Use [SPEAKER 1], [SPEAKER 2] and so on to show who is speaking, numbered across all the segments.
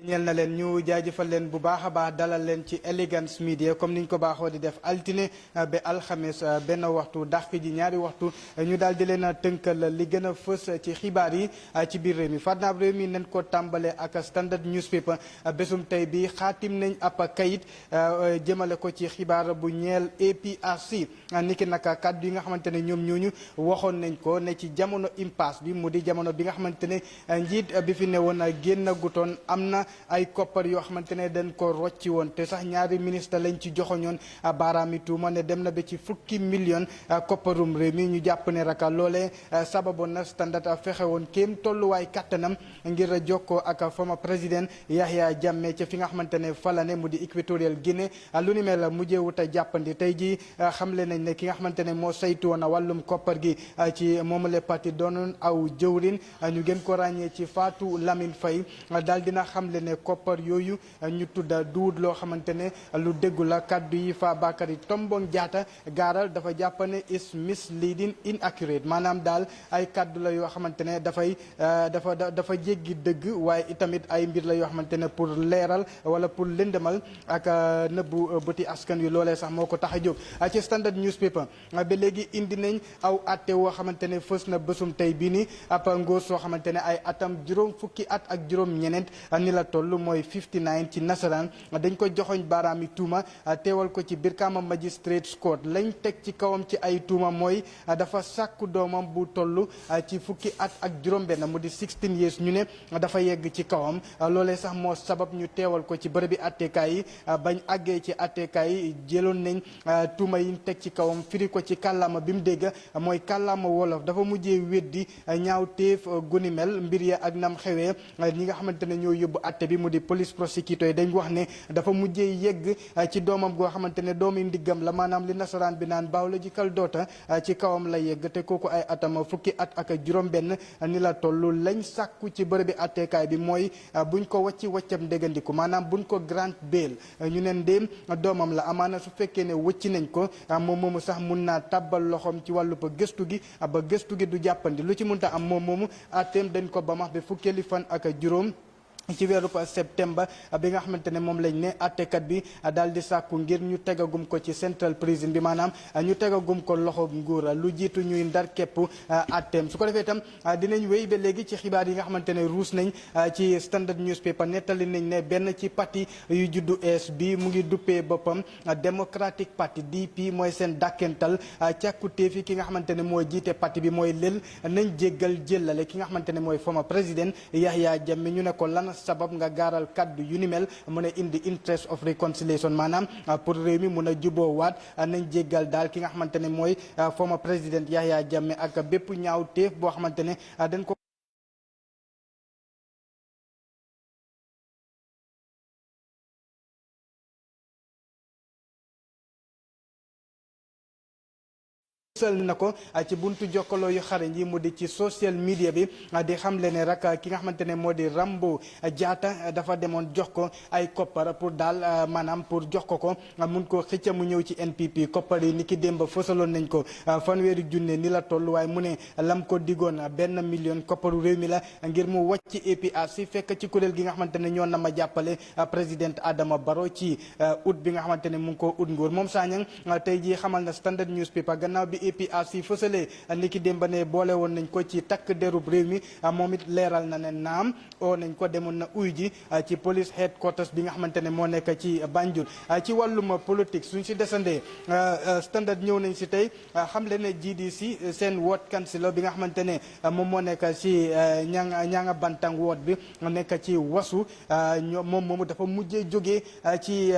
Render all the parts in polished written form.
[SPEAKER 1] ñeel na leen ñu jaajëfal leen bu baax a baax dalal leen ci Elegance Media comme niñ ko baaxoo di def altine ba alxames benn waxtu dàq ji ñaari waxtu ñu daal di leen a tënkal li gën a fës ci xibaar yi ci biir réew mi fànnaab réew mi nañ ko tàmbale ak Standard Newspaper bésum tey bi xaatim nañ ab kayit jëmale ko ci xibaar bu ñeel APRC niki naka kàddu yi nga xamante ne ñoom ñooñu waxoon nañ ko ne ci jamono impasse bi mu di jamono bi nga xamante ne njiit bi fi newoon génn gutoon am na ay koppar yoo xamante ne dañ ko rocci woon te sax ñaari ministre lañ ci joxoñoon baaraami tuuma ne dem na ba ci fukki million kopparum réew mi ñu jàpp ne raka loolee sababoon na Standard fexe woon kéem tolluwaay kattanam ngir jokkoo ak former président Yahya Jammeh ca fi nga xamante ne fala ne mu di Equatorial Guinée lu ni mel mujjeewut a jàppandi tey ji xamle nañ ne ki nga xamante ne moo saytu woon wàllum koppar gi ci moomale parti doonoon aw jëwrin ñu gën ko ràññee ci Fatou Lamine Faye daal dina xamle ne koppar yooyu ñu tudda duut loo xamante ne lu déggu la kaddu yi Fabakary Tombong Jatta gaaral dafa jàpp ne is misleading inaccurate maanaam daal ay kaddu la yoo xamante ne dafa jéggi dëgg waaye itamit ay mbir la yoo xamante ne pour leeral wala pour lëndëmal ak nëbbu bëti askan wi loolee sax moo ko tax a jóg ci Standard Newspaper ba léegi indi nañ aw atte woo xamante ne fës na bésum tey bii ni ab ngóor soo xamante ne ay atam juróom fukki at ak juróom ñeneent ni la toll mooy 59 ci nasaraan dañ ko joxoñ baaraami tuuma teewal ko ci Brikama Magistrates Court lañ teg ci kawam ci ay tuuma mooy dafa sàkku doomam bu toll ci fukki at ak juróom-benn mu di 16 years ñu ne dafa yegg ci kawam loolee sax moo sabab ñu teewal ko ci bërëbi attekaay yi bañ àggee ci attekaay yi jëloon nañ tuuma yi ñu teg ci kawam firi ko ci kàllaama bi mu dégg mooy kàllaama wolof dafa mujjee weddi ñaaw téef guni mel mbir ya ak nam xewee ñi nga xamante ne ñoo yóbbu atte bi mu di police prosecutor yi dañ wax ne dafa mujjee yegg ci doomam goo xamante ne doomi ndiggam la maanaam li nasaraan bi naan biological daughter ci kawam la yegg te kooku ay atam fukki at ak juróom-benn ni la toll lañ sàkku ci bërëbi attekaay bi mooy buñ ko wàccam ndégandiku maanaam buñ ko grant bail ñu ne ndéem doomam la amaana su fekkee ne wëcci nañ ko moom moomu sax mun naa tàbbal loxoom ci wàllu ba gëstu gi du jàppandi lu ci munta am moom moomu atteem dañ ko ba max ba fukkeeli fan ak juróom ci weeru septembre bi nga xamante ne moom lañ ne attekat bi daal di sàkku ngir ñu tegagum ko ci central prison bi maanaam ñu tegagum ko loxo nguur lu jiitu ñuy ndar képp atteem su ko defee itam dinañ wéy ba léegi ci xibaar yi nga xamante ne ruus nañ ci Standard Newspaper nettali nañ ne benn ci parti yu juddu ees bi mu ngi duppee boppam Democratic Party DP mooy seen dàkkental càkkutee fi ki nga xamante ne moo jiite parti bi mooy lël nañ jéggal jëllale ki nga xamante ne mooy former président Yahya Jammeh ñu ne ko lan sabab nga gaaral kaddu yu ni mel mun a indi interest of reconciliation maanaam pour réew mi mun a juboo waat nañ jéggal daal ki nga xamante ne mooy former président Yahya Jammeh ak bépp ñaaw téef boo xamante ne dañ ko na ko ci buntu jokkaloo yu xarañ yi mu di ci social media bi di xamle ne rek ki nga xamante ne moo di Rambo Jatta dafa demoon jox ko ay koppar pour daal maanaam pour jox ko mun ko xëcca mu ñëw ci NPP koppar yi ni ki démb fësaloon nañ ko fanweeri junne ni la toll waaye mu ne lam ko digoon 1 million kopparu réew mi la ngir mu wàcc APRC fekk ci kuréel gi nga xamante ne ñoo na ma jàppale président Adama Barrow ci août bi nga xamante ne mu ngi ko ut nguur moom Sanyang tey jii xamal na Standard Newspaper gannaaw bi APRC fësale ni ki démb ne boole woon nañ ko ci takk derub réew mi moom it leeral na ne naam oo nañ ko demoon na uy ji ci police headquarters bi nga xamante ne moo nekk ci Banjul ci wàllum politique suñ si desandee Standard ñëw nañ si tey xam le ne GDC seen ward councilor bi nga xamante ne moom moo nekk ci ñanga bantang ward bi nekk ci wasu moom moomu dafa mujjee jógee ci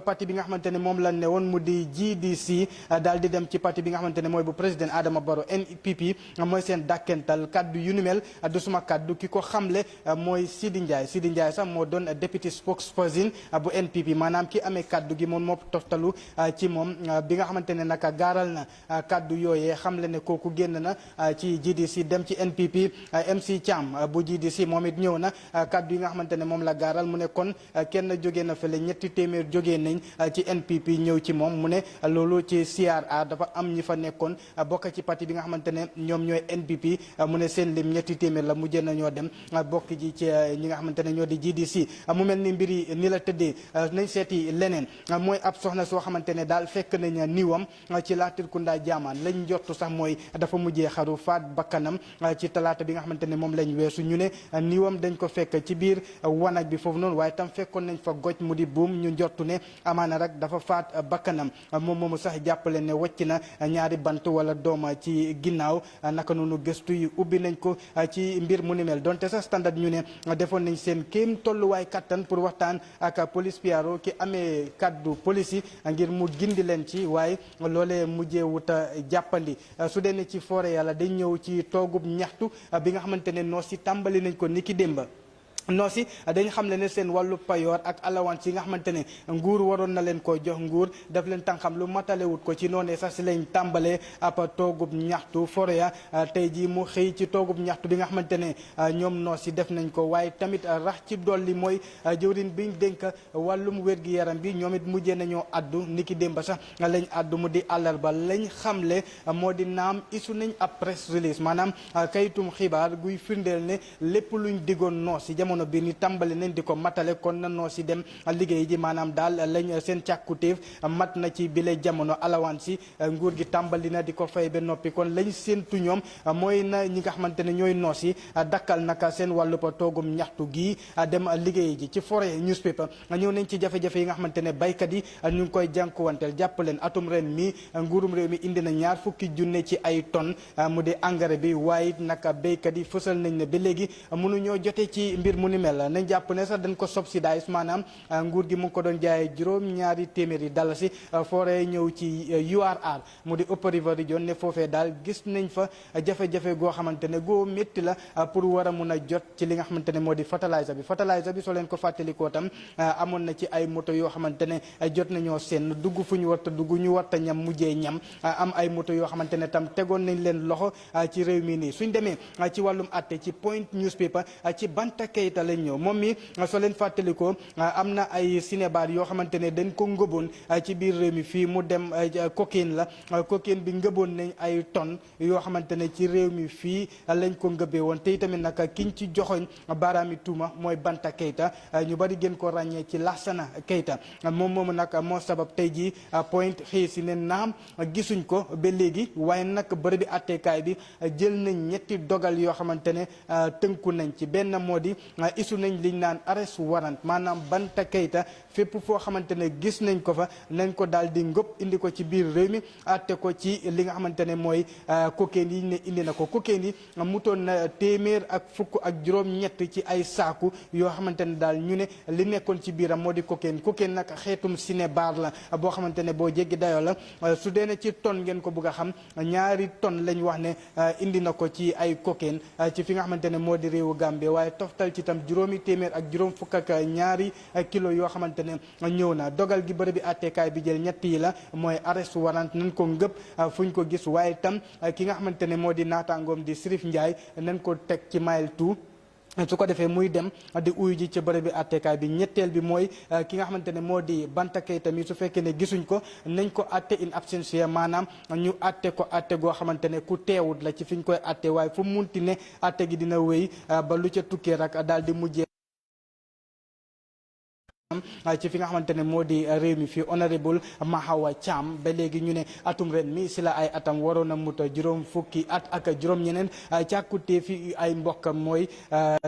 [SPEAKER 1] parti bi nga xamante ne moom la ne woon mu di GDC daal di dem ci parti bi nga xamante ne mooy bu président Adama Barrow NPP mooy seen dàkkental kaddu yu ni mel du suma kaddu ki ko xamle mooy Sidi Ndiaye sax moo doon deputy spokesperson bu NPP maanaam ki amee kaddu gi moom moo toftalu ci moom bi nga xamante ne naka gaaral na kaddu yooyee xamle ne kooku génn na ci GDC dem ci NPP MC Cham bu GDC moom it ñëw na kaddu yi nga xamante ne moom la gaaral mu ne kon kenn jógee na fële 300 jógee nañ ci NPP ñëw ci moom mu ne loolu ci CRR dafa am ñi fa nekk bokkoon bokk ci parti bi nga xamante ne ñoom ñooy NPP mu ne seen lim ñetti téeméer la mujjee nañoo dem bokk ji ci ñi nga xamante ne ñoo di GDC mu mel ni mbir yi ni la tëddee nañ seeti leneen mooy ab soxna soo xamante ne daal fekk nañ niiwam ci Latrikunda Jaamaan lañ njortu sax mooy dafa mujjee xaru faat bakkanam ci talaata bi nga xamante ne moom lañ weesu ñu ne niiwam dañ ko fekk ci biir wanag bi foofu noonu waaye tam fekkoon nañ fa goj mu di buum ñu njortu ne amaana rek dafa faat bakkanam moom moomu sax jàppale ne wàcc na ñaari bant wala dooma ci ginnaaw naka noonu gëstu yi ubbi nañ ko ci mbir mu ni mel donte sax standard ñu ne defoon nañ seen kéem tolluwaay kattan pour waxtaan ak police piaro ki amee kaddu police yi ngir mu gindi leen ci waaye loolee mujjee wuta jàppandi su dee ne ci forêt yàlla dañ ñëw ci toogub ñaxtu bi nga xamante ne noo si tàmbali nañ ko niki démba noo si dañ xam le ne seen wàllu payoor ak allowance yi nga xamante ne nguur waroon na leen ko jox nguur daf leen tànxam lu matalewut ko ci noonee sax si lañ tàmbalee ab toogub ñaxtu Foroyaa tey jii mu xëy ci toogub ñaxtu bi nga xamante ne ñoom noo si def nañ ko waaye tamit rax ci dolli mooy jëwriñ biñ dénk wàllum wér-gi-yaram bi ñoom it mujjee nañoo addu niki démba sax lañ addu mu di àllarba lañ xamle moo di naam isu nañ ab press release maanaam kayitum xibaar guy firndeel ne lépp luñ diggoon noo si jamono bi ni tàmbali nañ di ko matale kon na noo si dem liggéey ji maanaam daal lañ seen càkkutéef mat na ci bile jamono alawaan si nguur gi tàmbali na di ko fay ba noppi kon lañ séentu ñoom mooy na ñi nga xamante ne ñooy noos yi dakkal naka seen wàllu pa toogum ñaxtu gii dem liggéey ji ci forêt newspaper ñëw nañ ci jafe-jafe yi nga xamante ne baykat yi ñu ngi koy jànkuwanteel jàpp leen atum ren mi nguurum réew mi indi na 20 junne ci ay tonnes mu di engrais bi waaye naka baykat yi fësal nañ ne ba léegi mënuñoo jote ci mbir mu ni mel nañ jàpp ne sax dañ ko subsidize maanaam nguur gi mu ngi ko doon jaayee juróom-ñaari téeméeri dalasi forêt ñëw ci URR mu di Upper River Region ne foofee daal gis nañ fa jafe-jafe goo xamante ne goo métti la pour war a mun a jot ci li nga xamante ne moo di fertilizer bi soo leen ko fàttalikoo tam amoon na ci ay moto yoo xamante ne jot nañoo seen dugg fu ñu warta dugg ñu warta ñam mujjee ñam am ay moto yoo xamante ne tam tegoon nañ leen loxo ci réew mi nii suñ demee ci wàllum atte ci Point newspaper ci Banta Keita lañ ñëw moom mi soo leen fàttalikoo am na ay sinébar yoo xamante ne dañ ko ngëboon ci biir réew mi fii mu dem cocaïne la cocaïne bi ngëboon nañ ay tonnes yoo xamante ne ci réew mi fii lañ ko ngëbee woon te itamit nag kiñ ci joxoñ baaraami tuuma mooy Banta Keita ñu bari gën ko ràññee ci Lassana Keita moom moomu nag moo sabab tey jii Point xëy si ne naam gisuñ ko ba léegi waaye nag bërëbi attekaay bi jël nañ ñetti dogal yoo xamante ne tënku nañ ci benn moo di isu nañ liñ naan arrest warrant maanaam Banta Keita fépp foo xamante ne gis nañ ko fa nañ ko daal di ngëpp indi ko ci biir réew mi atte ko ci li nga xamante ne mooy cocaïne yi ne indi na ko cocaïne yi mutoon na 117 ci ay saaku yoo xamante ne daal ñu ne li nekkoon ci biiram moo di cocaïne nag xeetum sinébar la boo xamante ne boo jéggi dayoo la su dee ne ci tonne ngeen ko bëgg a xam 2 tonnes lañ wax ne indi na ko ci ay cocaïne ci fi nga xamante ne moo di réewu Gambie waaye toftal ci tam juróomi téeméer ak juróom fukk ak ñaari kilo yoo xamante ne ñëw na dogal gi bërëb bi àtteekaay bi jël ñett yi la mooy arrest warrant nañ ko ngëpp fu ñu ko gis waaye tam ki nga xamante ne moo di naataangoom di Sirif Ndiaye nañ ko teg ci mile 2 su ko defee muy dem di uyu ji ca bërëb bi àtteekaay bi ñetteel bi mooy ki nga xamante ne moo di Banta Keita mi su fekkee ne gisuñ ko nañ ko atte in absentia maanaam ñu atte ko atte goo xamante ne ku teewut la ci fi ñu koy atte waaye fu munti ne atte gi dina wéy ba lu ca tukkee rek daal di mujjee ci fi nga xamante ne moo di réew mi fii honorable Mahawa Cham ba léegi ñu ne atum ren mi si la ay atam waroon a muta juróom fukki at ak juróom ñeneen càkkutee fi ay mbokkam mooy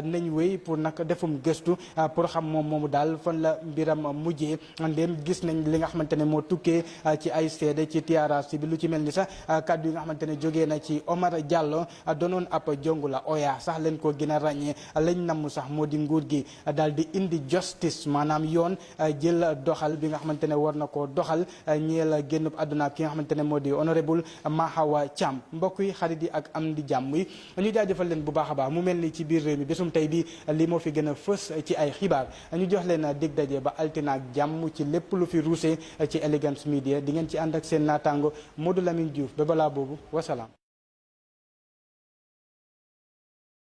[SPEAKER 1] nañ wéy pour nag defum gëstu pour xam moom moomu daal fan la mbiram mujjee ndéem gis nañ li nga xamante ne moo tukkee ci ay seede ci TRRC bi lu ci mel ni sax kàddu yi nga xamante ne jógee na ci Omar Diallo doonoon ab jongu la oya sax leen ko gën a ràññee lañ namm sax moo di nguur gi daal di indi justice maanaam yoon jël doxal bi nga xamante ne war na koo doxal ñeel génn àdduna ki nga xamante ne moo di honorable Mahawa Cham mbokk yi xarit yi ak am di jàmm yi ñu jaajëfal leen bu baax a baax mu mel ni ci biir réew mi bésum tey bi li moo fi gën a fës ci ay xibaar ñu jox leen dig daje ba altine ak jàmm ci lépp lu fi ruusee ci Elegance Media di ngeen ci ànd ak seen naataango Modou Lamine Diouf ba balaa boobu wasalaam